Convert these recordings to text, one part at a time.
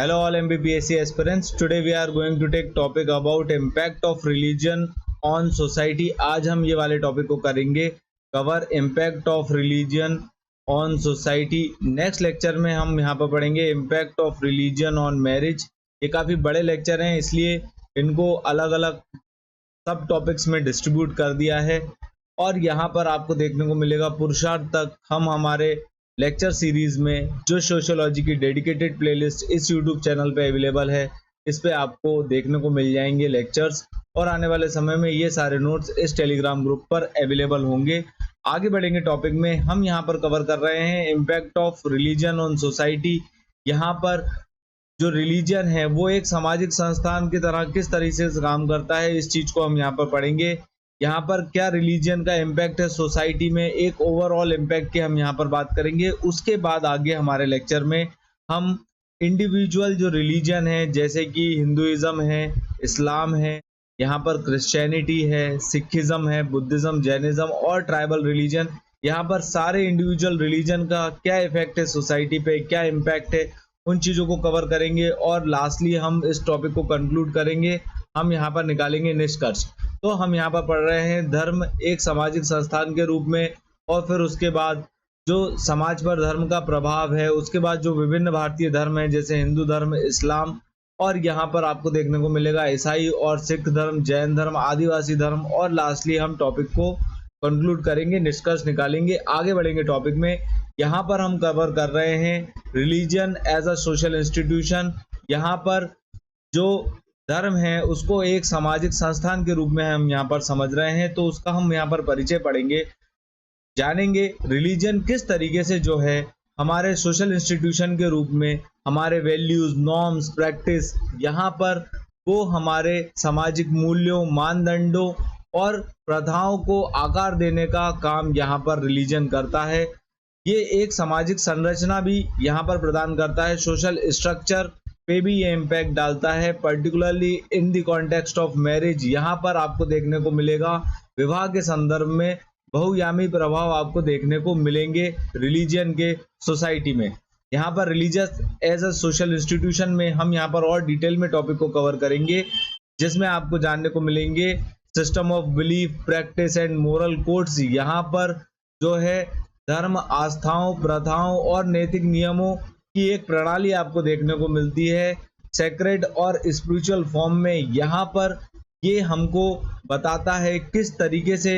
Hello all MBBSC aspirants. Today we are going to take topic about impact of religion on society. आज हम ये वाले topic को करेंगे cover impact of religion on society. Next lecture में हम यहाँ पर पढ़ेंगे impact of religion on marriage. ये काफ़ी बड़े लेक्चर हैं, इसलिए इनको अलग अलग सब टॉपिक्स में डिस्ट्रीब्यूट कर दिया है। और यहाँ पर आपको देखने को मिलेगा पुरुषार्थ तक हम हमारे लेक्चर सीरीज में जो सोशियोलॉजी की डेडिकेटेड प्लेलिस्ट इस यूट्यूब चैनल पे अवेलेबल है, इस पे आपको देखने को मिल जाएंगे लेक्चर्स, और आने वाले समय में ये सारे नोट्स इस टेलीग्राम ग्रुप पर अवेलेबल होंगे। आगे बढ़ेंगे टॉपिक में। हम यहाँ पर कवर कर रहे हैं impact of religion on society. यहाँ पर जो रिलीजन है वो एक सामाजिक संस्थान की तरह किस तरीके से काम करता है, इस चीज को हम यहाँ पर पढ़ेंगे। यहाँ पर क्या रिलीजन का इम्पैक्ट है सोसाइटी में, एक ओवरऑल इम्पैक्ट की हम यहाँ पर बात करेंगे। उसके बाद आगे हमारे लेक्चर में हम इंडिविजुअल जो रिलीजन है, जैसे कि हिंदुइज्म है, इस्लाम है, यहाँ पर क्रिश्चियनिटी है, सिखिज्म है, बुद्धिज्म, जैनिज्म और ट्राइबल रिलीजन, यहाँ पर सारे इंडिविजुअल रिलीजन का क्या इफेक्ट है सोसाइटी पे, क्या इम्पैक्ट है, उन चीज़ों को कवर करेंगे। और लास्टली हम इस टॉपिक को कंक्लूड करेंगे, हम यहाँ पर निकालेंगे निष्कर्ष। तो हम यहाँ पर पढ़ रहे हैं धर्म एक सामाजिक संस्थान के रूप में, और फिर उसके बाद जो समाज पर धर्म का प्रभाव है, उसके बाद जो विभिन्न भारतीय धर्म है जैसे हिंदू धर्म, इस्लाम, और यहाँ पर आपको देखने को मिलेगा ईसाई और सिख धर्म, जैन धर्म, आदिवासी धर्म, और लास्टली हम टॉपिक को कंक्लूड करेंगे, निष्कर्ष निकालेंगे। आगे बढ़ेंगे टॉपिक में। यहाँ पर हम कवर कर रहे हैं religion as a social institution. यहाँ पर जो धर्म है उसको एक सामाजिक संस्थान के रूप में हम यहाँ पर समझ रहे हैं, तो उसका हम यहाँ पर परिचय पढ़ेंगे, जानेंगे रिलीजन किस तरीके से जो है हमारे सोशल इंस्टीट्यूशन के रूप में हमारे वैल्यूज, नॉर्म्स, प्रैक्टिस, यहाँ पर वो हमारे सामाजिक मूल्यों, मानदंडों और प्रथाओं को आकार देने का काम यहाँ पर रिलीजन करता है। ये एक सामाजिक संरचना भी यहाँ पर प्रदान करता है, सोशल स्ट्रक्चर पे भी ये इम्पैक्ट डालता है, particularly in the context of marriage. यहाँ पर आपको देखने को मिलेगा विवाह के संदर्भ में बहुयामी प्रभाव आपको देखने को मिलेंगे रिलीजन के सोसाइटी में। यहाँ पर religious as a social institution में हम यहाँ पर और डिटेल में टॉपिक को कवर करेंगे, जिसमें आपको जानने को मिलेंगे system of belief, practice and moral codes. यहाँ पर जो है धर्म, आस्थाओं, प्रथाओं और नैतिक नियमों की एक प्रणाली आपको देखने को मिलती है सेक्रेड और स्पिरिचुअल फॉर्म में। यहाँ पर ये हमको बताता है किस तरीके से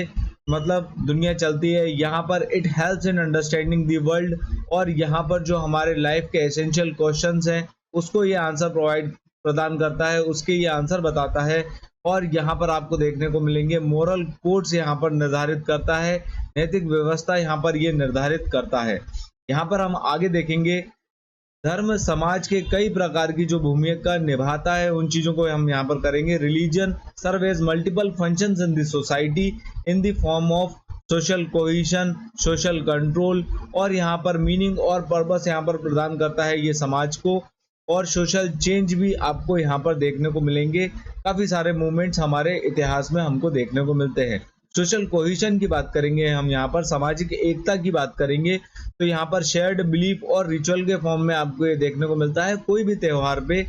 मतलब दुनिया चलती है। यहाँ पर it helps in understanding the world, और यहाँ पर जो हमारे लाइफ के एसेंशियल क्वेश्चंस हैं उसको ये आंसर प्रदान करता है, उसके ये आंसर बताता है। और यहाँ पर आपको देखने को मिलेंगे मोरल कोड्स यहाँ पर निर्धारित करता है, नैतिक व्यवस्था यहाँ पर ये निर्धारित करता है। यहाँ पर हम आगे देखेंगे धर्म समाज के कई प्रकार की जो भूमिका निभाता है, उन चीजों को हम यहाँ पर करेंगे। Religion serve as multiple functions in the society in the form of social cohesion, social control, और यहाँ पर मीनिंग और पर्पस यहाँ पर प्रदान करता है ये समाज को, और सोशल चेंज भी आपको यहाँ पर देखने को मिलेंगे। काफी सारे मूवमेंट्स हमारे इतिहास में हमको देखने को मिलते हैं। सोशल कोहिशन की बात करेंगे हम, यहाँ पर सामाजिक एकता की बात करेंगे, तो यहाँ पर शेयर्ड बिलीफ और रिचुअल के फॉर्म में आपको ये देखने को मिलता है। कोई भी त्योहार पे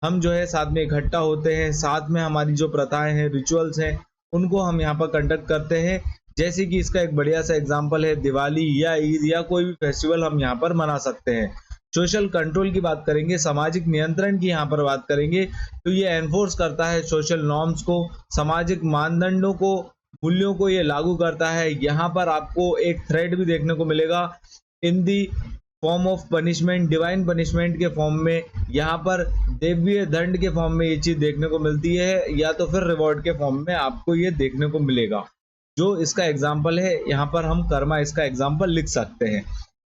हम जो है साथ में इकट्ठा होते हैं, साथ में हमारी जो प्रथाएं हैं, रिचुअल्स हैं, उनको हम यहाँ पर कंडक्ट करते हैं। जैसे कि इसका एक बढ़िया सा एग्जाम्पल है दिवाली या ईद या कोई भी फेस्टिवल हम यहाँ पर मना सकते हैं। सोशल कंट्रोल की बात करेंगे, सामाजिक नियंत्रण की यहाँ पर बात करेंगे, तो ये एनफोर्स करता है सोशल नॉर्म्स को, सामाजिक मानदंडों को, मूल्यों को ये लागू करता है। यहाँ पर आपको एक थ्रेड भी देखने को मिलेगा in the form of punishment, divine punishment के फॉर्म में, यहाँ पर देवीय दंड के फॉर्म में ये चीज देखने को मिलती है, या तो फिर रिवॉर्ड के फॉर्म में आपको ये देखने को मिलेगा। जो इसका एग्जाम्पल है, यहाँ पर हम कर्मा इसका एग्जाम्पल लिख सकते हैं।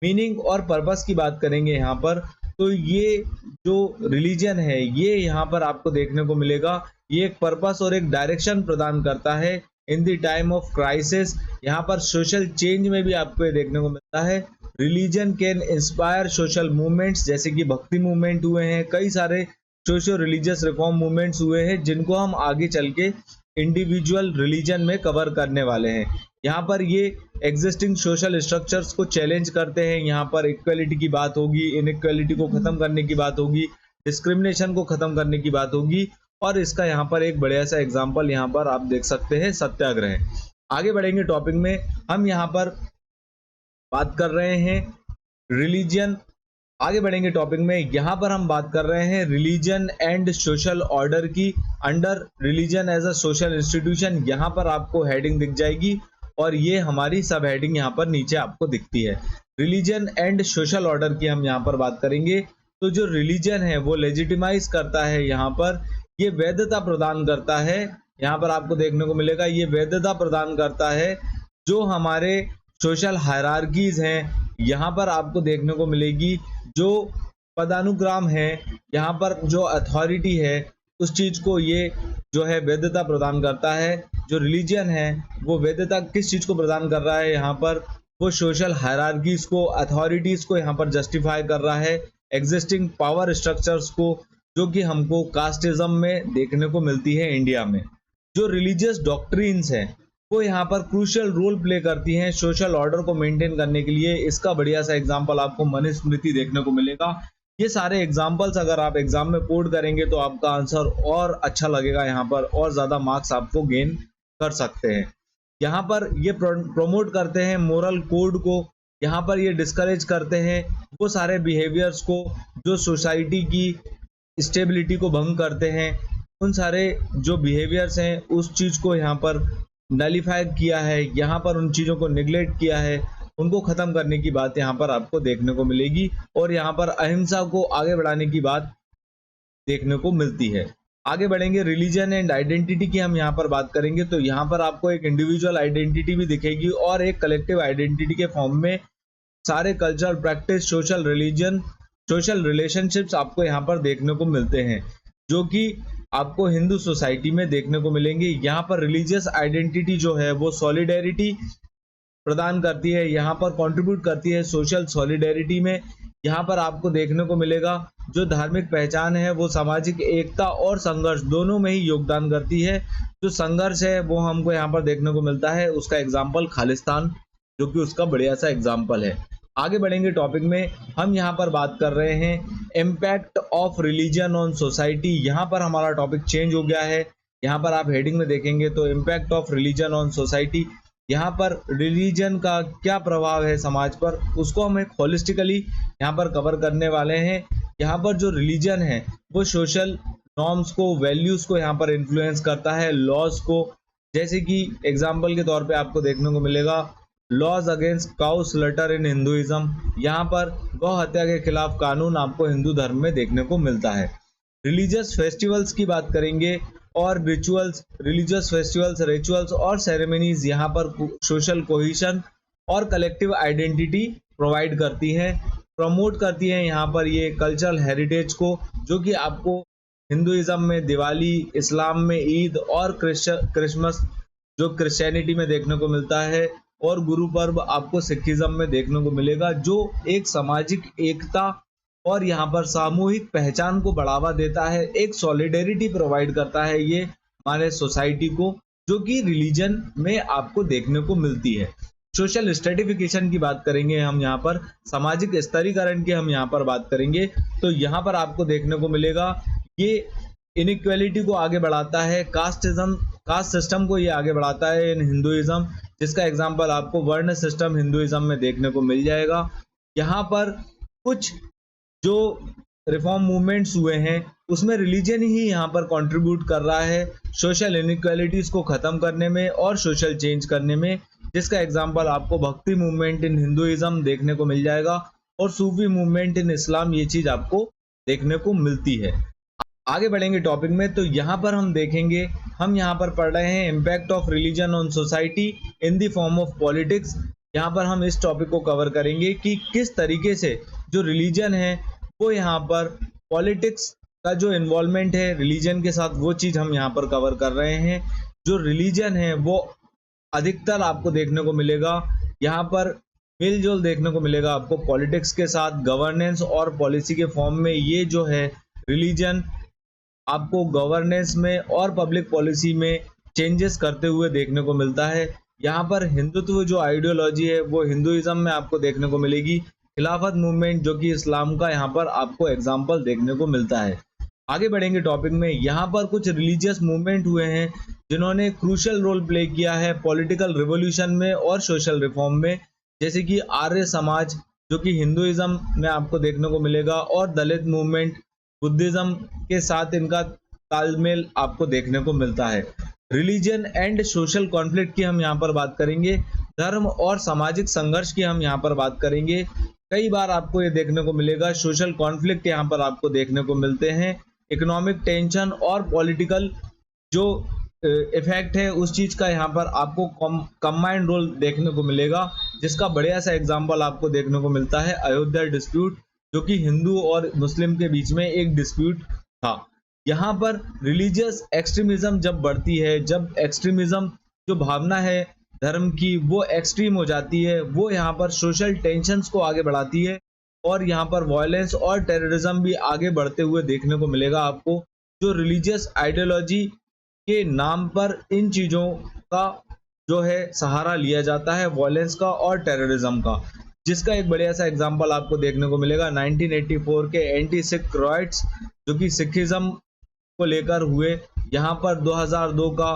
मीनिंग और पर्पस की बात करेंगे यहाँ पर, तो ये जो रिलीजन है ये यहाँ पर आपको देखने को मिलेगा, ये एक पर्पस और एक डायरेक्शन प्रदान करता है in the time of crisis. यहाँ पर सोशल चेंज में भी आपको ये देखने को मिलता है। Religion can inspire social movements, जैसे कि भक्ति मूवमेंट हुए हैं, कई सारे सोशो रिलीजियस रिफॉर्म मूवमेंट्स हुए हैं, जिनको हम आगे चल के इंडिविजुअल रिलीजन में कवर करने वाले हैं। यहाँ पर ये एग्जिस्टिंग सोशल स्ट्रक्चर्स को चैलेंज करते हैं। यहाँ पर इक्वलिटी की बात होगी, इनइक्वलिटी को खत्म करने की बात होगी, डिस्क्रिमिनेशन को खत्म करने की बात होगी। और इसका यहाँ पर एक बढ़िया सा एग्जाम्पल यहाँ पर आप देख सकते हैं, सत्याग्रह। आगे बढ़ेंगे टॉपिक में, हम यहाँ पर बात कर रहे हैं रिलीजन। आगे बढ़ेंगे टॉपिक में, यहाँ पर हम बात कर रहे हैं रिलीजन एंड सोशल ऑर्डर की। Under religion as a social institution, यहाँ पर आपको हेडिंग दिख जाएगी और ये हमारी सब हेडिंग यहाँ पर नीचे आपको दिखती है। रिलीजन एंड सोशल ऑर्डर की हम यहाँ पर बात करेंगे। तो जो रिलीजन है वो लेजिटिमाइज करता है, यहाँ पर ये वैधता प्रदान करता है। यहाँ पर आपको देखने को मिलेगा ये वैधता प्रदान करता है जो हमारे सोशल हायरार्कीज हैं। यहाँ पर आपको देखने को मिलेगी जो पदानुक्रम है, यहाँ पर जो अथॉरिटी है उस चीज को ये जो है वैधता प्रदान करता है। जो रिलीजन है वो वैधता किस चीज को प्रदान कर रहा है, यहाँ पर वो सोशल हायरार्कीज को, अथॉरिटीज को यहाँ पर जस्टिफाई कर रहा है, एग्जिस्टिंग पावर स्ट्रक्चर्स को, जो कि हमको कास्टिज्म में देखने को मिलती है इंडिया में। जो रिलीजियस डॉक्ट्रिन्स हैं वो यहाँ पर क्रूशियल रोल प्ले करती हैं सोशल ऑर्डर को मेंटेन करने के लिए। इसका बढ़िया सा एग्जांपल आपको मनुस्मृति देखने को मिलेगा। ये सारे एग्जांपल्स अगर आप एग्जाम में कोड करेंगे तो आपका आंसर और अच्छा लगेगा, यहाँ पर और ज्यादा मार्क्स आपको गेन कर सकते हैं। यहाँ पर ये प्रमोट करते हैं मोरल कोड को, यहाँ पर ये डिस्करेज करते हैं वो सारे बिहेवियर्स को जो सोसाइटी की स्टेबिलिटी को भंग करते हैं। उन सारे जो बिहेवियर्स हैं उस चीज को यहाँ पर नलीफाई किया है, यहाँ पर उन चीजों को निगलेक्ट किया है, उनको खत्म करने की बात यहाँ पर आपको देखने को मिलेगी। और यहाँ पर अहिंसा को आगे बढ़ाने की बात देखने को मिलती है। आगे बढ़ेंगे, रिलीजन एंड आइडेंटिटी की हम यहाँ पर बात करेंगे। तो यहाँ पर आपको एक इंडिविजुअल आइडेंटिटी भी दिखेगी और एक कलेक्टिव आइडेंटिटी के फॉर्म में सारे cultural practice, social religion, social relationships आपको यहाँ पर देखने को मिलते हैं, जो कि आपको हिंदू सोसाइटी में देखने को मिलेंगे। यहाँ पर रिलीजियस आइडेंटिटी जो है वो सॉलिडेरिटी प्रदान करती है, यहाँ पर कंट्रीब्यूट करती है सोशल सॉलिडेरिटी में। यहाँ पर आपको देखने को मिलेगा जो धार्मिक पहचान है वो सामाजिक एकता और संघर्ष दोनों में ही योगदान करती है। जो संघर्ष है वो हमको यहाँ पर देखने को मिलता है, उसका एग्जाम्पल खालिस्तान जो कि उसका बढ़िया सा एग्जाम्पल है। आगे बढ़ेंगे टॉपिक में, हम यहाँ पर बात कर रहे हैं impact of religion on society. यहाँ पर हमारा टॉपिक चेंज हो गया है। यहाँ पर आप हेडिंग में देखेंगे तो impact of religion on society, यहाँ पर रिलीजन का क्या प्रभाव है समाज पर उसको हम एक होलिस्टिकली यहाँ पर कवर करने वाले हैं। यहाँ पर जो रिलीजन है वो सोशल नॉर्म्स को, वैल्यूज को यहाँ पर इन्फ्लुएंस करता है, लॉज को। जैसे कि एग्जाम्पल के तौर पे आपको देखने को मिलेगा laws against cow slaughter in Hinduism, यहाँ पर गौ हत्या के खिलाफ कानून आपको हिंदू धर्म में देखने को मिलता है। रिलीजियस फेस्टिवल्स की बात करेंगे और रिचुअल्स, रिलीजियस फेस्टिवल्स, रिचुअल्स और सेरेमनीज यहाँ पर सोशल कोहिशन और कलेक्टिव आइडेंटिटी प्रोवाइड करती है, प्रमोट करती है यहाँ पर ये कल्चरल हेरिटेज को, जो कि आपको हिंदुइज्म में दिवाली, इस्लाम में ईद और क्रिसमस जो क्रिश्चियनिटी में देखने को मिलता है, और गुरु पर्व आपको सिखिज्म में देखने को मिलेगा, जो एक सामाजिक एकता और यहाँ पर सामूहिक पहचान को बढ़ावा देता है, एक सॉलिडेरिटी प्रोवाइड करता है ये हमारे सोसाइटी को, जो कि रिलीजन में आपको देखने को मिलती है। सोशल स्ट्रेटिफिकेशन की बात करेंगे हम, यहाँ पर सामाजिक स्तरीकरण की हम यहाँ पर बात करेंगे। तो यहाँ पर आपको देखने को मिलेगा ये इनइक्वालिटी को आगे बढ़ाता है, कास्ट सिस्टम को ये आगे बढ़ाता है इन हिंदुइज्म, जिसका एग्जाम्पल आपको वर्ण सिस्टम हिंदुइज्म में देखने को मिल जाएगा। यहाँ पर कुछ जो रिफॉर्म मूवमेंट्स हुए हैं उसमें रिलीजन ही यहाँ पर कंट्रीब्यूट कर रहा है सोशल इनइक्वालिटीज को खत्म करने में और सोशल चेंज करने में, जिसका एग्जाम्पल आपको भक्ति मूवमेंट इन हिंदुइज्म देखने को मिल जाएगा और सूफी मूवमेंट इन इस्लाम, ये चीज आपको देखने को मिलती है। आगे बढ़ेंगे टॉपिक में, तो यहाँ पर हम देखेंगे, हम यहाँ पर पढ़ रहे हैं impact of religion on society in the form of politics. यहाँ पर हम इस टॉपिक को कवर करेंगे कि किस तरीके से जो रिलीजन है वो यहाँ पर पॉलिटिक्स का जो इन्वॉल्वमेंट है रिलीजन के साथ, वो चीज हम यहाँ पर कवर कर रहे हैं। जो रिलीजन है वो अधिकतर आपको देखने को मिलेगा यहाँ पर मिलजुल देखने को मिलेगा आपको पॉलिटिक्स के साथ, गवर्नेंस और पॉलिसी के फॉर्म में। ये जो है रिलीजन आपको गवर्नेंस में और पब्लिक पॉलिसी में चेंजेस करते हुए देखने को मिलता है। यहाँ पर हिंदुत्व जो आइडियोलॉजी है वो हिंदुइज्म में आपको देखने को मिलेगी, खिलाफत मूवमेंट जो कि इस्लाम का यहाँ पर आपको एग्जाम्पल देखने को मिलता है। आगे बढ़ेंगे टॉपिक में। यहाँ पर कुछ रिलीजियस मूवमेंट हुए हैं जिन्होंने क्रूशियल रोल प्ले किया है पॉलिटिकल रिवॉल्यूशन में और सोशल रिफॉर्म में, जैसे कि आर्य समाज जो कि हिंदुइज्म में आपको देखने को मिलेगा, और दलित मूवमेंट बुद्धिज्म के साथ इनका तालमेल आपको देखने को मिलता है। रिलीजन एंड सोशल कॉन्फ्लिक्ट की हम यहाँ पर बात करेंगे, धर्म और सामाजिक संघर्ष की हम यहाँ पर बात करेंगे। कई बार आपको ये देखने को मिलेगा सोशल कॉन्फ्लिक्ट यहाँ पर आपको देखने को मिलते हैं। इकोनॉमिक टेंशन और पॉलिटिकल जो इफेक्ट है उस चीज का यहाँ पर आपको कंबाइंड रोल देखने को मिलेगा, जिसका बढ़िया सा एग्जांपल आपको देखने को मिलता है अयोध्या डिस्प्यूट, जो कि हिंदू और मुस्लिम के बीच में एक डिस्प्यूट था। यहाँ पर रिलीजियस एक्सट्रीमिज्म जब बढ़ती है, जब एक्सट्रीमिज्म जो भावना है धर्म की वो एक्सट्रीम हो जाती है, वो यहाँ पर सोशल टेंशंस को आगे बढ़ाती है और यहाँ पर वायलेंस और टेररिज्म भी आगे बढ़ते हुए देखने को मिलेगा आपको। जो रिलीजियस आइडियोलॉजी के नाम पर इन चीज़ों का जो है सहारा लिया जाता है, वायलेंस का और टेररिज्म का, जिसका एक बढ़िया सा एग्जांपल आपको देखने को मिलेगा 1984 के एंटी सिख राइट्स जो कि सिखिज्म को लेकर हुए। यहाँ पर 2002 का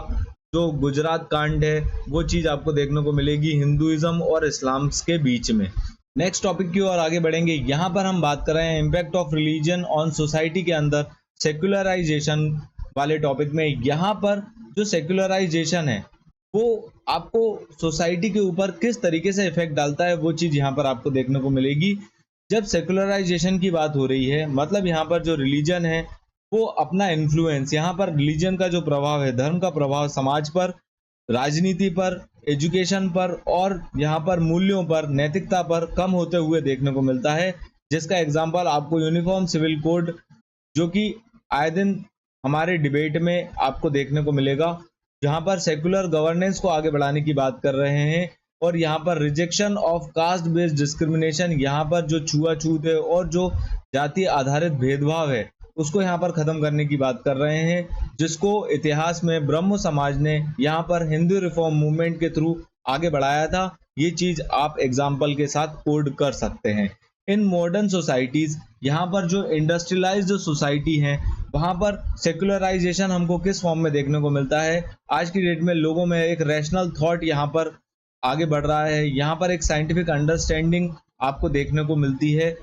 जो गुजरात कांड है वो चीज़ आपको देखने को मिलेगी हिंदुइज्म और इस्लाम के बीच में। नेक्स्ट टॉपिक की ओर आगे बढ़ेंगे। यहाँ पर हम बात कर रहे हैं impact of religion on society के अंदर सेक्युलराइजेशन वाले टॉपिक में। यहाँ पर जो सेक्युलराइजेशन है वो आपको सोसाइटी के ऊपर किस तरीके से इफेक्ट डालता है वो चीज़ यहाँ पर आपको देखने को मिलेगी। जब सेक्युलराइजेशन की बात हो रही है, मतलब यहाँ पर जो रिलीजन है वो अपना इन्फ्लुएंस, यहाँ पर रिलीजन का जो प्रभाव है, धर्म का प्रभाव समाज पर, राजनीति पर, एजुकेशन पर और यहाँ पर मूल्यों पर, नैतिकता पर कम होते हुए देखने को मिलता है। जिसका एग्जाम्पल आपको यूनिफॉर्म सिविल कोड जो कि आए दिन हमारे डिबेट में आपको देखने को मिलेगा, जहाँ पर सेकुलर गवर्नेंस को आगे बढ़ाने की बात कर रहे हैं। और यहाँ पर rejection of caste based discrimination, यहाँ पर जो छुआछूत है और जो जाति आधारित भेदभाव है उसको यहाँ पर खत्म करने की बात कर रहे हैं, जिसको इतिहास में ब्रह्म समाज ने यहाँ पर हिंदू रिफॉर्म मूवमेंट के थ्रू आगे बढ़ाया था। ये चीज आप एग्जाम्पल के साथ कोड कर सकते हैं। इन मॉडर्न सोसाइटीज, यहाँ पर जो इंडस्ट्रियलाइज्ड सोसाइटी है वहाँ पर सेकुलराइजेशन हमको किस फॉर्म में देखने को मिलता है। आज की डेट में लोगों में एक रैशनल थॉट यहाँ पर आगे बढ़ रहा है, यहाँ पर एक साइंटिफिक अंडरस्टैंडिंग आपको देखने को मिलती है,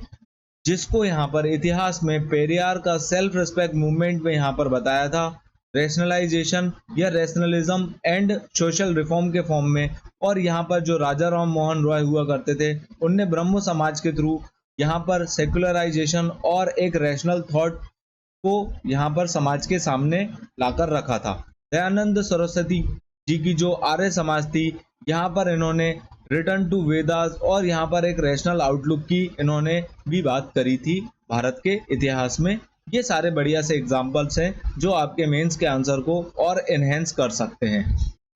जिसको यहाँ पर इतिहास में पेरियार का सेल्फ रिस्पेक्ट मूवमेंट में यहाँ पर बताया था। रैशनलाइजेशन या रैशनलिज्म एंड सोशल रिफॉर्म के फॉर्म में। और यहाँ पर जो राजा राम मोहन रॉय हुआ करते थे उनने ब्रह्म समाज के थ्रू यहाँ पर सेकुलराइजेशन और एक रैशनल थॉट को यहाँ पर समाज के सामने लाकर रखा था। दयानंद सरस्वती जी की जो आर्य समाज थी, यहाँ पर इन्होंने रिटर्न टू वेदास और यहाँ पर एक रैशनल आउटलुक की इन्होंने भी बात करी थी भारत के इतिहास में। ये सारे बढ़िया से एग्जाम्पल्स हैं जो आपके मेंस के आंसर को और एनहेंस कर सकते हैं।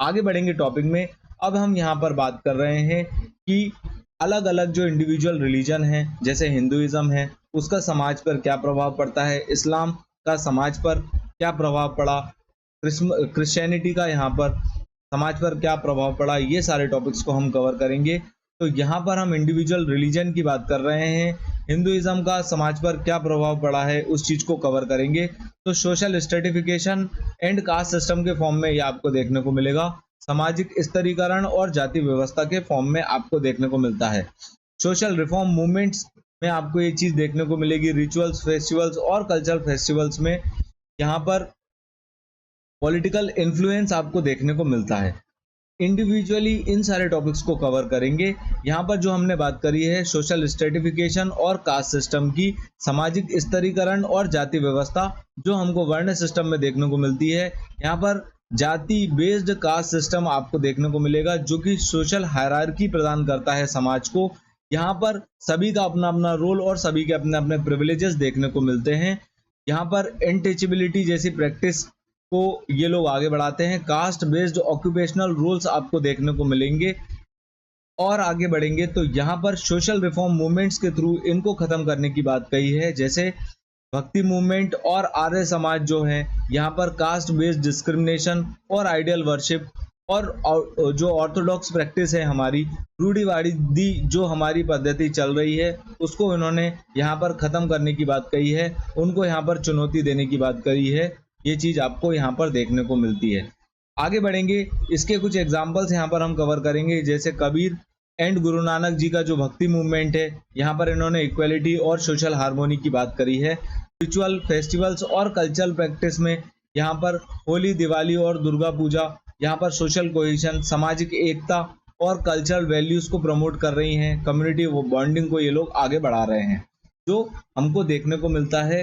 आगे बढ़ेंगे टॉपिक में। अब हम यहाँ पर बात कर रहे हैं कि अलग अलग जो इंडिविजुअल रिलीजन है, जैसे हिंदुइज्म है, उसका समाज पर क्या प्रभाव पड़ता है, इस्लाम का समाज पर क्या प्रभाव पड़ा, क्रिश्चियनिटी का यहाँ पर समाज पर क्या प्रभाव पड़ा, ये सारे टॉपिक्स को हम कवर करेंगे। तो यहाँ पर हम इंडिविजुअल रिलीजन की बात कर रहे हैं, हिंदुइज्म का समाज पर क्या प्रभाव पड़ा है उस चीज को कवर करेंगे। तो social stratification and caste system के फॉर्म में ये आपको देखने को मिलेगा, सामाजिक स्तरीकरण और जाति व्यवस्था के फॉर्म में आपको देखने को मिलता है। सोशल रिफॉर्म मूवमेंट्स में आपको ये चीज देखने को मिलेगी, रिचुअल्स, फेस्टिवल्स और कल्चरल फेस्टिवल्स में यहाँ पर पॉलिटिकल इन्फ्लुएंस आपको देखने को मिलता है। इंडिविजुअली इन सारे टॉपिक्स को कवर करेंगे। यहाँ पर जो हमने बात करी है सोशल स्ट्रेटिफिकेशन और कास्ट सिस्टम की, सामाजिक स्तरीकरण और जाति व्यवस्था जो हमको वर्ण सिस्टम में देखने को मिलती है। यहाँ पर जाति बेस्ड कास्ट सिस्टम आपको देखने को मिलेगा जो कि सोशल हायरार्की प्रदान करता है समाज को। यहाँ पर सभी का अपना अपना रोल और सभी के अपने अपने प्रिविलेजेस देखने को मिलते हैं। यहाँ पर इनटचेबिलिटी जैसी प्रैक्टिस को ये लोग आगे बढ़ाते हैं। कास्ट बेस्ड ऑक्यूपेशनल रूल्स आपको देखने को मिलेंगे। और आगे बढ़ेंगे तो यहाँ पर सोशल रिफॉर्म मूवमेंट्स के थ्रू इनको खत्म करने की बात कही है, जैसे भक्ति मूवमेंट और आर्य समाज जो है, यहाँ पर कास्ट बेस्ड डिस्क्रिमिनेशन और आइडियल वर्शिप और जो ऑर्थोडॉक्स प्रैक्टिस है हमारी, रूढ़िवादी जो हमारी पद्धति चल रही है, उसको इन्होंने यहाँ पर ख़त्म करने की बात कही है, उनको यहाँ पर चुनौती देने की बात कही है। ये चीज़ आपको यहाँ पर देखने को मिलती है। आगे बढ़ेंगे, इसके कुछ एग्जाम्पल्स यहाँ पर हम कवर करेंगे, जैसे कबीर एंड गुरु नानक जी का जो भक्ति मूवमेंट है, यहाँ पर इन्होंने इक्वलिटी और सोशल हार्मोनी की बात करी है। रिचुअल, फेस्टिवल्स और कल्चरल प्रैक्टिस में यहाँ पर होली, दिवाली और दुर्गा पूजा यहाँ पर सोशल कोहेशन, सामाजिक एकता और कल्चरल वैल्यूज को प्रमोट कर रही हैं। कम्युनिटी बॉन्डिंग को ये लोग आगे बढ़ा रहे हैं। जो हमको देखने को मिलता है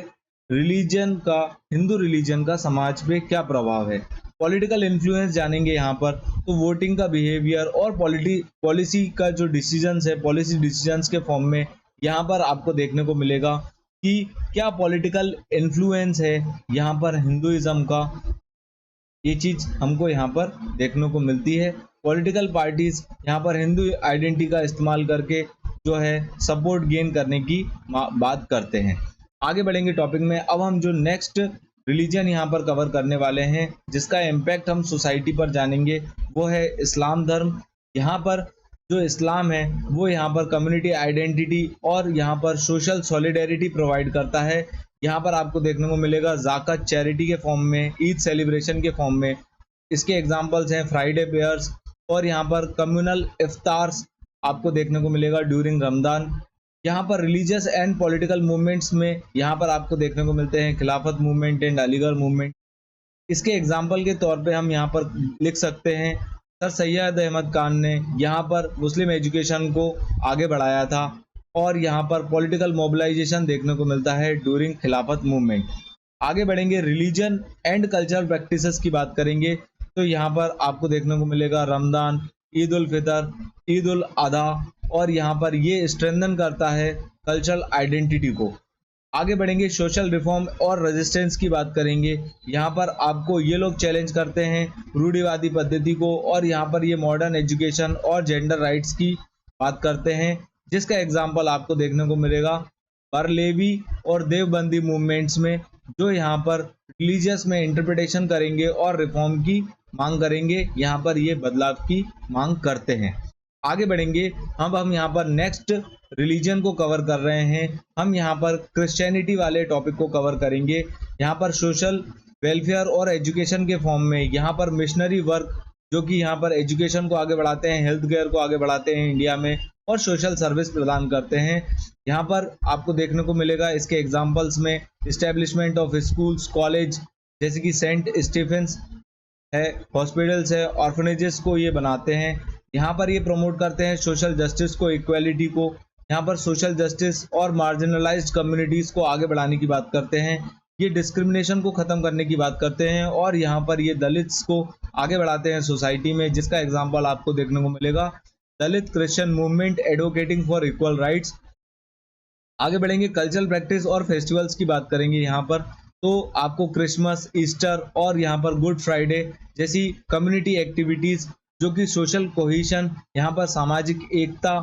रिलीजन का, हिंदू रिलीजन का समाज पे क्या प्रभाव है। पॉलिटिकल इन्फ्लुएंस जानेंगे यहाँ पर, तो वोटिंग का बिहेवियर और पॉलिसी का जो डिसीजंस है, पॉलिसी डिसीजंस के फॉर्म में यहाँ पर आपको देखने को मिलेगा कि क्या पॉलिटिकल इन्फ्लुएंस है यहाँ पर हिंदुइज्म का। ये चीज़ हमको यहाँ पर देखने को मिलती है। पॉलिटिकल पार्टीज यहाँ पर हिंदू आइडेंटिटी का इस्तेमाल करके जो है सपोर्ट गेन करने की बात करते हैं। आगे बढ़ेंगे टॉपिक में। अब हम जो नेक्स्ट रिलीजन यहाँ पर कवर करने वाले हैं, जिसका इम्पैक्ट हम सोसाइटी पर जानेंगे, वो है इस्लाम धर्म। यहाँ पर जो इस्लाम है वो यहाँ पर कम्युनिटी आइडेंटिटी और यहाँ पर सोशल सॉलिडेरिटी प्रोवाइड करता है। यहाँ पर आपको देखने को मिलेगा ज़ाकत चैरिटी के फॉर्म में, ईद सेलिब्रेशन के फॉर्म में। इसके एग्जांपल्स हैं फ्राइडे प्रेयर्स और यहाँ पर कम्युनल इफ्तार्स आपको देखने को मिलेगा ड्यूरिंग रमज़ान। यहाँ पर रिलीजियस एंड पॉलिटिकल मूवमेंट्स में यहाँ पर आपको देखने को मिलते हैं खिलाफत मूवमेंट एंड अलीगढ़ मूवमेंट। इसके एग्जाम्पल के तौर पे हम यहाँ पर लिख सकते हैं सर सैयद अहमद खान ने यहाँ पर मुस्लिम एजुकेशन को आगे बढ़ाया था, और यहाँ पर पॉलिटिकल मोबिलाइजेशन देखने को मिलता है ड्यूरिंग खिलाफत मूवमेंट। आगे बढ़ेंगे, रिलीजन एंड कल्चरल प्रैक्टिसेस की बात करेंगे, तो यहाँ पर आपको देखने को मिलेगा रमज़ान, ईद उल फितर, ईद उल अधा, और यहाँ पर ये स्ट्रेंथन करता है कल्चरल आइडेंटिटी को। आगे बढ़ेंगे, सोशल रिफॉर्म और रेजिस्टेंस की बात करेंगे। यहाँ पर आपको ये लोग चैलेंज करते हैं रूढ़िवादी पद्धति को, और यहाँ पर ये मॉडर्न एजुकेशन और जेंडर राइट्स की बात करते हैं, जिसका एग्जाम्पल आपको देखने को मिलेगा बरलेवी और देवबंदी मूवमेंट्स में, जो यहाँ पर रिलीजियस में इंटरप्रिटेशन करेंगे और रिफॉर्म की मांग करेंगे। यहाँ पर ये बदलाव की मांग करते हैं। आगे बढ़ेंगे, अब हम यहाँ पर नेक्स्ट रिलीजन को कवर कर रहे हैं। हम यहाँ पर क्रिश्चियनिटी वाले टॉपिक को कवर करेंगे। यहाँ पर सोशल वेलफेयर और एजुकेशन के फॉर्म में यहाँ पर मिशनरी वर्क, जो कि यहाँ पर एजुकेशन को आगे बढ़ाते हैं, हेल्थ केयर को आगे बढ़ाते हैं इंडिया में, और सोशल सर्विस प्रदान करते हैं। यहाँ पर आपको देखने को मिलेगा इसके एग्जाम्पल्स में इस्टेब्लिशमेंट ऑफ स्कूल्स, कॉलेज, जैसे कि सेंट स्टीफेंस है, हॉस्पिटल्स है, ऑर्फनेजेस को ये बनाते हैं। यहाँ पर ये प्रमोट करते हैं सोशल जस्टिस को, इक्वालिटी को। यहाँ पर सोशल जस्टिस और मार्जिनलाइज्ड कम्युनिटीज़ को आगे बढ़ाने की बात करते हैं। ये डिस्क्रिमिनेशन को ख़त्म करने की बात करते हैं, और यहाँ पर ये दलित्स को आगे बढ़ाते हैं सोसाइटी में, जिसका एग्जाम्पल आपको देखने को मिलेगा Dalit Christian movement advocating for equal rights. आगे बढ़ेंगे, कल्चरल प्रैक्टिस और फेस्टिवल्स की बात करेंगे। यहाँ पर तो आपको क्रिसमस, ईस्टर और यहाँ पर गुड फ्राइडे जैसी कम्युनिटी एक्टिविटीज़, जो कि सोशल कोहेशन, यहाँ पर सामाजिक एकता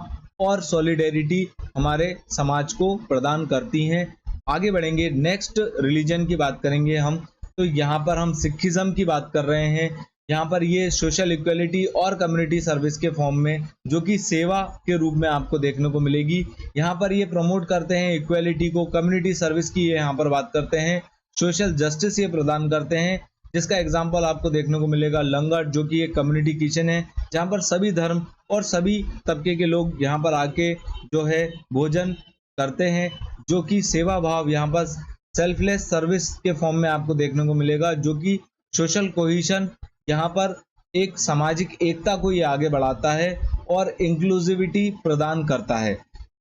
और सॉलिडेरिटी हमारे समाज को प्रदान करती हैं। आगे बढ़ेंगे, नेक्स्ट रिलीजन की बात करेंगे हम, तो यहाँ पर हम सिखिज्म की बात कर रहे हैं। यहाँ पर ये सोशल इक्वलिटी और कम्युनिटी सर्विस के फॉर्म में, जो कि सेवा के रूप में आपको देखने को मिलेगी। यहाँ पर ये प्रमोट करते हैं इक्वलिटी को, कम्युनिटी सर्विस की ये यहाँ पर बात करते हैं, सोशल जस्टिस ये प्रदान करते हैं, जिसका एग्जाम्पल आपको देखने को मिलेगा लंगर, जो कि एक कम्युनिटी किचन है, जहाँ पर सभी धर्म और सभी तबके के लोग यहाँ पर आके जो है भोजन करते हैं, जो कि सेवा भाव यहाँ पर सेल्फलेस सर्विस के फॉर्म में आपको देखने को मिलेगा, जो कि सोशल कोहेशन, यहाँ पर एक सामाजिक एकता को ये आगे बढ़ाता है और इंक्लूसिविटी प्रदान करता है।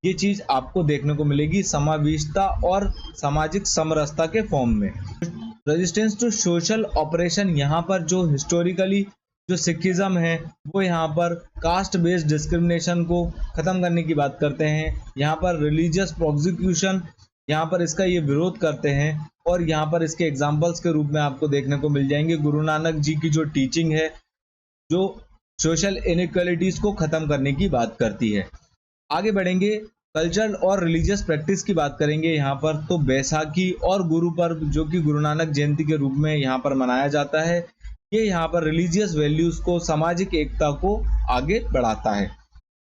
ये चीज़ आपको देखने को मिलेगी समावेशिता और सामाजिक समरसता के फॉर्म में। रेजिस्टेंस टू सोशल ऑपरेशन, यहाँ पर जो हिस्टोरिकली जो सिखिज्म है वो यहाँ पर कास्ट बेस्ड डिस्क्रिमिनेशन को ख़त्म करने की बात करते हैं। यहाँ पर रिलीजियस प्रोसिक्यूशन, यहाँ पर इसका ये विरोध करते हैं, और यहाँ पर इसके एग्जाम्पल्स के रूप में आपको देखने को मिल जाएंगे गुरु नानक जी की जो टीचिंग है, जो सोशल इनइक्वालिटीज़ को ख़त्म करने की बात करती है। आगे बढ़ेंगे, कल्चरल और रिलीजियस प्रैक्टिस की बात करेंगे यहाँ पर, तो बैसाखी और गुरु पर्व, जो कि गुरु नानक जयंती के रूप में यहाँ पर मनाया जाता है, ये यहाँ पर रिलीजियस वैल्यूज को, सामाजिक एकता को आगे बढ़ाता है।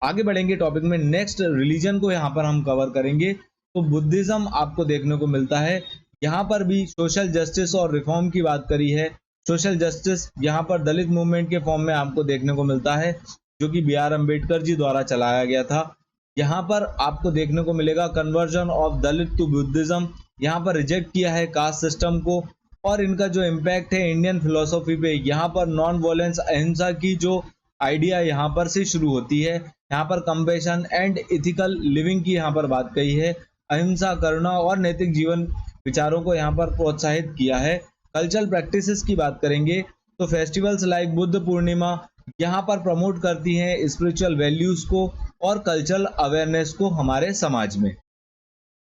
आगे बढ़ेंगे टॉपिक में, नेक्स्ट रिलीजन को यहाँ पर हम कवर करेंगे। तो बुद्धिज्म आपको देखने को मिलता है। यहाँ पर भी सोशल जस्टिस और रिफॉर्म की बात करी है। सोशल जस्टिस यहाँ पर दलित मूवमेंट के फॉर्म में आपको देखने को मिलता है, जो कि BR अम्बेडकर जी द्वारा चलाया गया था। यहाँ पर आपको देखने को मिलेगा conversion of Dalit to Buddhism, यहाँ पर रिजेक्ट किया है कास्ट सिस्टम को। और इनका जो इम्पैक्ट है इंडियन फिलोसॉफी पे, यहाँ पर नॉन वॉयलेंस, अहिंसा की जो आइडिया यहाँ पर से शुरू होती है। यहाँ पर कंपैशन एंड इथिकल लिविंग की यहाँ पर बात कही है। अहिंसा, करुणा और नैतिक जीवन विचारों को यहाँ पर प्रोत्साहित किया है। कल्चरल प्रैक्टिसेस की बात करेंगे तो फेस्टिवल्स लाइक बुद्ध पूर्णिमा यहाँ पर प्रमोट करती हैं स्पिरिचुअल वैल्यूज को और कल्चरल अवेयरनेस को हमारे समाज में।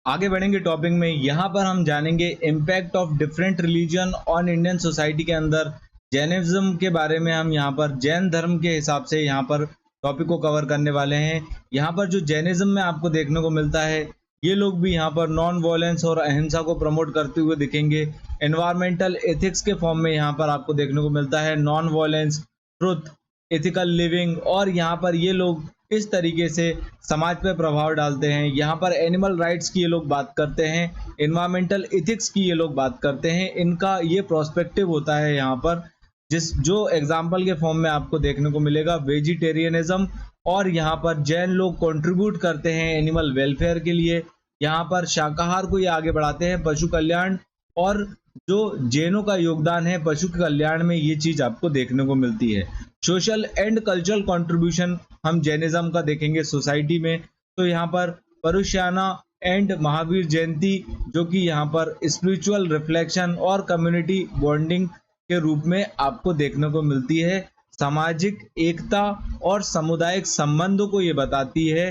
आगे बढ़ेंगे टॉपिक में, यहाँ पर हम जानेंगे impact of different religion on Indian society के अंदर जैनिज्म के बारे में। हम यहाँ पर जैन धर्म के हिसाब से यहाँ पर टॉपिक को कवर करने वाले हैं। यहाँ पर जो जैनिज्म में आपको देखने को मिलता है, ये लोग भी यहाँ पर नॉन वॉयलेंस और अहिंसा को प्रमोट करते हुए दिखेंगे। एनवायरमेंटल एथिक्स के फॉर्म में यहाँ पर आपको देखने को मिलता है non violence, truth, ethical living. और यहाँ पर ये लोग इस तरीके से समाज पर प्रभाव डालते हैं। यहाँ पर एनिमल राइट्स की ये लोग बात करते हैं, एनवायरमेंटल एथिक्स की ये लोग बात करते हैं। इनका ये प्रोस्पेक्टिव होता है यहाँ पर, जो एग्जाम्पल के फॉर्म में आपको देखने को मिलेगा वेजिटेरियनिज्म। और यहाँ पर जैन लोग कंट्रीब्यूट करते हैं एनिमल वेलफेयर के लिए। यहाँ पर शाकाहार को ये आगे बढ़ाते हैं, पशु कल्याण, और जो जैनों का योगदान है पशु कल्याण में, ये चीज आपको देखने को मिलती है। सोशल एंड कल्चरल कंट्रीब्यूशन हम जैनिज्म का देखेंगे सोसाइटी में, तो यहाँ पर परुष्याना एंड महावीर जयंती, जो कि यहाँ पर स्पिरिचुअल रिफ्लेक्शन और कम्युनिटी बॉन्डिंग के रूप में आपको देखने को मिलती है। सामाजिक एकता और सामुदायिक संबंधों को ये बताती है।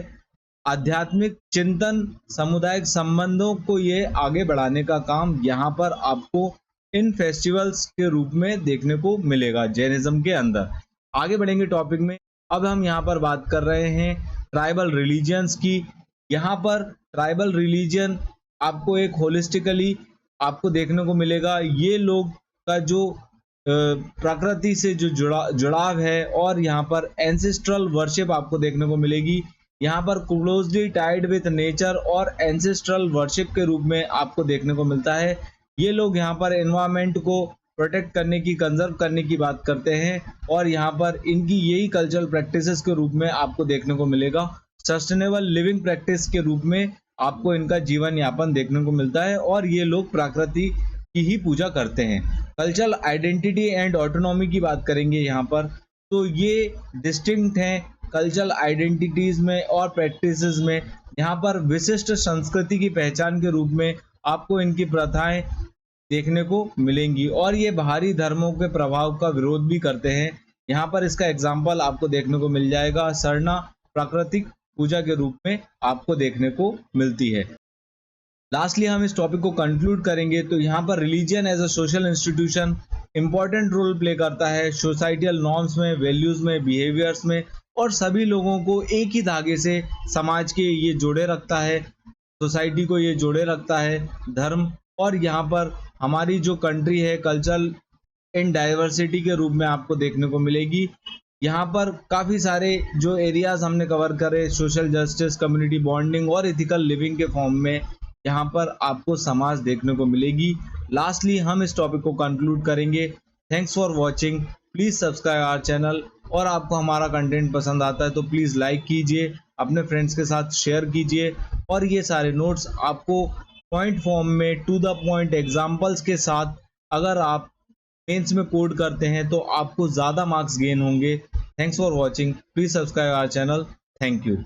आध्यात्मिक चिंतन, सामुदायिक संबंधों को ये आगे बढ़ाने का काम यहाँ पर आपको इन फेस्टिवल्स के रूप में देखने को मिलेगा जैनिज्म के अंदर। आगे बढ़ेंगे टॉपिक में, अब हम यहाँ पर बात कर रहे हैं ट्राइबल रिलीजियंस की। यहाँ पर ट्राइबल रिलीजियन आपको एक होलिस्टिकली आपको देखने को मिलेगा। ये लोग का जो प्रकृति से जो जुड़ाव है, और यहाँ पर एंसेस्ट्रल वर्शिप आपको देखने को मिलेगी। यहाँ पर क्लोजली टाइड विथ नेचर और एंसेस्ट्रल वर्शिप के रूप में आपको देखने को मिलता है। ये लोग यहाँ पर एनवायरनमेंट को प्रोटेक्ट करने की, कंजर्व करने की बात करते हैं, और यहाँ पर इनकी यही कल्चरल प्रैक्टिसेस के रूप में आपको देखने को मिलेगा। सस्टेनेबल लिविंग प्रैक्टिस के रूप में आपको इनका जीवन यापन देखने को मिलता है, और ये लोग प्रकृति की ही पूजा करते हैं। कल्चरल आइडेंटिटी एंड ऑटोनॉमी की बात करेंगे यहाँ पर, तो ये डिस्टिंक्ट हैं कल्चरल आइडेंटिटीज में और प्रैक्टिसेस में। यहाँ पर विशिष्ट संस्कृति की पहचान के रूप में आपको इनकी प्रथाएं देखने को मिलेंगी, और ये बाहरी धर्मों के प्रभाव का विरोध भी करते हैं। यहाँ पर इसका एग्जाम्पल आपको देखने को मिल जाएगा, सरना प्राकृतिक पूजा के रूप में आपको देखने को मिलती है। लास्टली हम इस टॉपिक को कंक्लूड करेंगे, तो यहाँ पर religion as a social institution important role play करता है सोसाइटियल नॉर्म्स में, वैल्यूज में, बिहेवियर्स में, और सभी लोगों को एक ही धागे से समाज के ये जोड़े रखता है, सोसाइटी को ये जोड़े रखता है धर्म। और यहाँ पर हमारी जो कंट्री है कल्चरल इन डाइवर्सिटी के रूप में आपको देखने को मिलेगी। यहाँ पर काफ़ी सारे जो एरियाज हमने कवर करे, सोशल जस्टिस, कम्युनिटी बॉन्डिंग और इथिकल लिविंग के फॉर्म में यहाँ पर आपको समाज देखने को मिलेगी। लास्टली हम इस टॉपिक को कंक्लूड करेंगे। Thanks for watching, please subscribe our channel, और आपको हमारा कंटेंट पसंद आता है तो प्लीज़ लाइक कीजिए, अपने फ्रेंड्स के साथ शेयर कीजिए, और ये सारे नोट्स आपको पॉइंट फॉर्म में टू द पॉइंट एग्जाम्पल्स के साथ अगर आप मेंस में कोड करते हैं तो आपको ज़्यादा मार्क्स गेन होंगे। Thanks for watching, please subscribe our channel. Thank you.